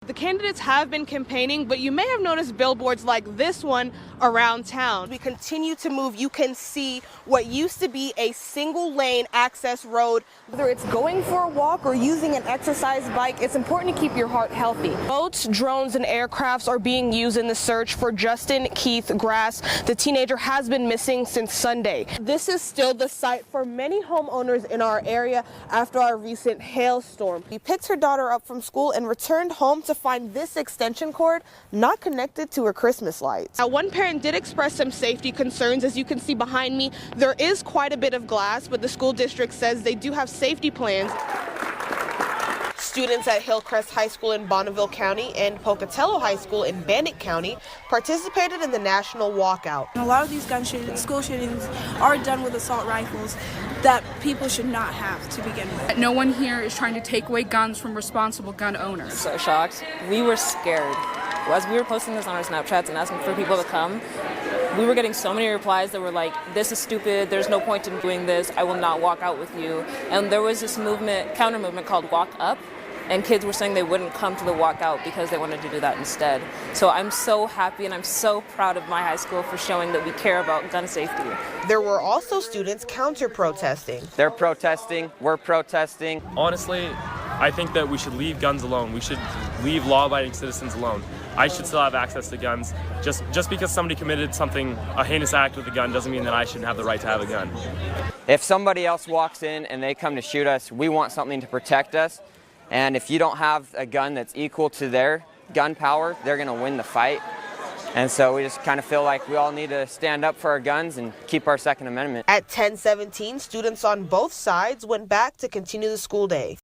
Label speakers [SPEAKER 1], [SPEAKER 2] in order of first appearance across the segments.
[SPEAKER 1] The candidates have been campaigning, but you may have noticed billboards like this one around town. We continue to move. You can see what used to be a single lane access road. Whether it's going for a walk or using an exercise bike, it's important to keep your heart healthy. Boats, drones, and aircrafts are being used in the search for Justin Keith Grass. The teenager has been missing since Sunday. This is still the site for many homeowners in our area after our recent hailstorm. He picked her daughter up from school and returned home to find this extension cord not connected to her Christmas lights. Now, one parent did express some safety concerns. As you can see behind me, there is quite a bit of glass, but the school district says they do have safety plans. Students at Hillcrest High School in Bonneville County and Pocatello High School in Bandit County participated in the national walkout.
[SPEAKER 2] A lot of these school shootings are done with assault rifles that people should not have to begin with.
[SPEAKER 3] No one here is trying to take away guns from responsible gun owners.
[SPEAKER 4] So shocked. We were scared. As we were posting this on our Snapchats and asking for people to come, we were getting so many replies that were like, this is stupid, there's no point in doing this, I will not walk out with you. And there was this movement, counter movement called Walk Up, and kids were saying they wouldn't come to the walkout because they wanted to do that instead. So I'm so happy and I'm so proud of my high school for showing that we care about gun safety.
[SPEAKER 1] There were also students counter-protesting.
[SPEAKER 5] They're protesting, we're protesting.
[SPEAKER 6] Honestly, I think that we should leave guns alone. We should leave law-abiding citizens alone. I should still have access to guns. Just because somebody committed something, a heinous act with a gun, doesn't mean that I shouldn't have the right to have a gun.
[SPEAKER 5] If somebody else walks in and they come to shoot us, we want something to protect us. And if you don't have a gun that's equal to their gun power, they're going to win the fight. And so we just kind of feel like we all need to stand up for our guns and keep our Second Amendment.
[SPEAKER 1] At 10:17, students on both sides went back to continue the school day.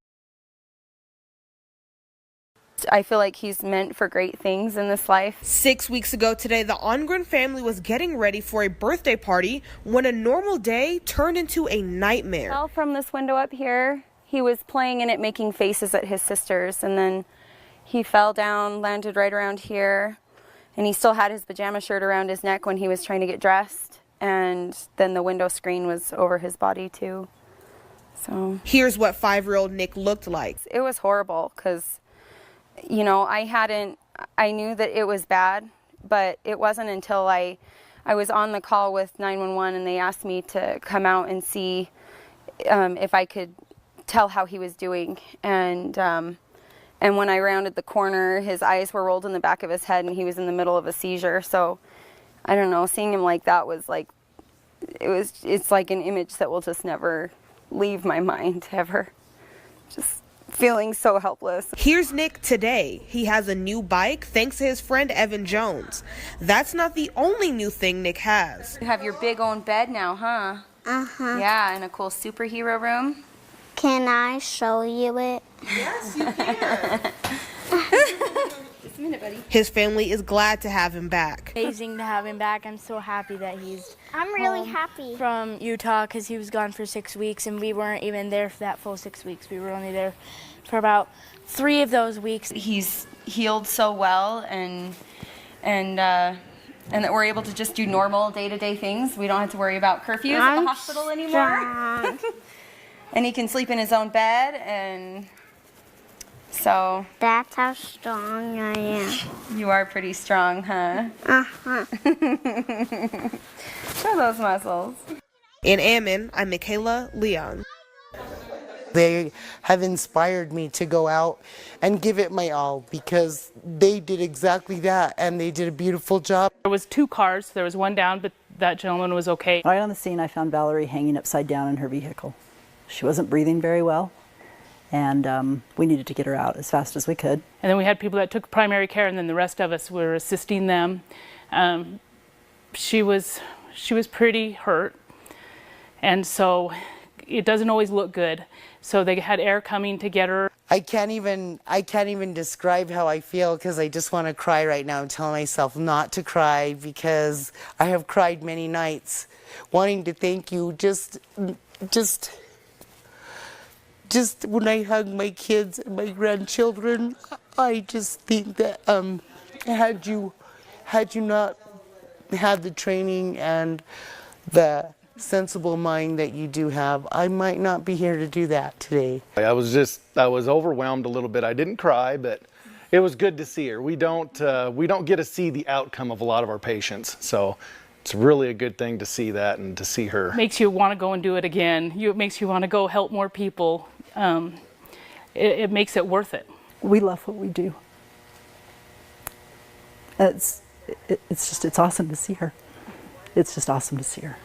[SPEAKER 7] I feel like he's meant for great things in this life.
[SPEAKER 1] 6 weeks ago today, the Ongren family was getting ready for a birthday party when a normal day turned into a nightmare.
[SPEAKER 7] Well, from this window up here, he was playing in it, making faces at his sisters, and then he fell down, landed right around here, and he still had his pajama shirt around his neck when he was trying to get dressed, and then the window screen was over his body too. So
[SPEAKER 1] here's what 5-year-old Nick looked like.
[SPEAKER 7] It was horrible because, you know, I knew that it was bad, but it wasn't until I was on the call with 911 and they asked me to come out and see if I could tell how he was doing. And when I rounded the corner, his eyes were rolled in the back of his head and he was in the middle of a seizure. So I don't know, seeing him like that was like, it's like an image that will just never leave my mind ever. Just feeling so helpless.
[SPEAKER 1] Here's Nick today. He has a new bike thanks to his friend Evan Jones. That's not the only new thing Nick has.
[SPEAKER 7] You have your big own bed now, huh?
[SPEAKER 8] Uh-huh.
[SPEAKER 7] Yeah, and a cool superhero room.
[SPEAKER 8] Can I show you it?
[SPEAKER 1] Yes, you can.
[SPEAKER 7] Just a minute, buddy.
[SPEAKER 1] His family is glad to have him back.
[SPEAKER 9] Amazing to have him back. I'm so happy that he's
[SPEAKER 8] I'm really happy.
[SPEAKER 9] from Utah because he was gone for 6 weeks and we weren't even there for that full 6 weeks. We were only there for about 3 of those weeks.
[SPEAKER 7] He's healed so well and that we're able to just do normal day-to-day things. We don't have to worry about curfews at the hospital anymore. And he can sleep in his own bed, and so...
[SPEAKER 8] That's how strong I am.
[SPEAKER 7] You are pretty strong, huh?
[SPEAKER 8] Uh-huh.
[SPEAKER 7] Show those muscles.
[SPEAKER 1] In Ammon, I'm MichaelaLeung.
[SPEAKER 10] They have inspired me to go out and give it my all because they did exactly that and they did a beautiful job.
[SPEAKER 11] There was 2 cars. There was one down, but that gentleman was okay.
[SPEAKER 12] Right on the scene, I found Valerie hanging upside down in her vehicle. She wasn't breathing very well, and we needed to get her out as fast as we could.
[SPEAKER 11] And then we had people that took primary care, and then the rest of us were assisting them. She was pretty hurt, and so it doesn't always look good. So they had air coming to get her.
[SPEAKER 10] I can't even describe how I feel because I just want to cry right now. I'm telling myself not to cry because I have cried many nights wanting to thank you. Just when I hug my kids and my grandchildren, I just think that had you not had the training and the sensible mind that you do have, I might not be here to do that today.
[SPEAKER 13] I was overwhelmed a little bit. I didn't cry, but it was good to see her. We don't get to see the outcome of a lot of our patients, so it's really a good thing to see that and to see her.
[SPEAKER 11] Makes you want to go and do it again. It makes you want to go help more people. It makes it worth it.
[SPEAKER 12] We love what we do. It's awesome to see her. It's just awesome to see her.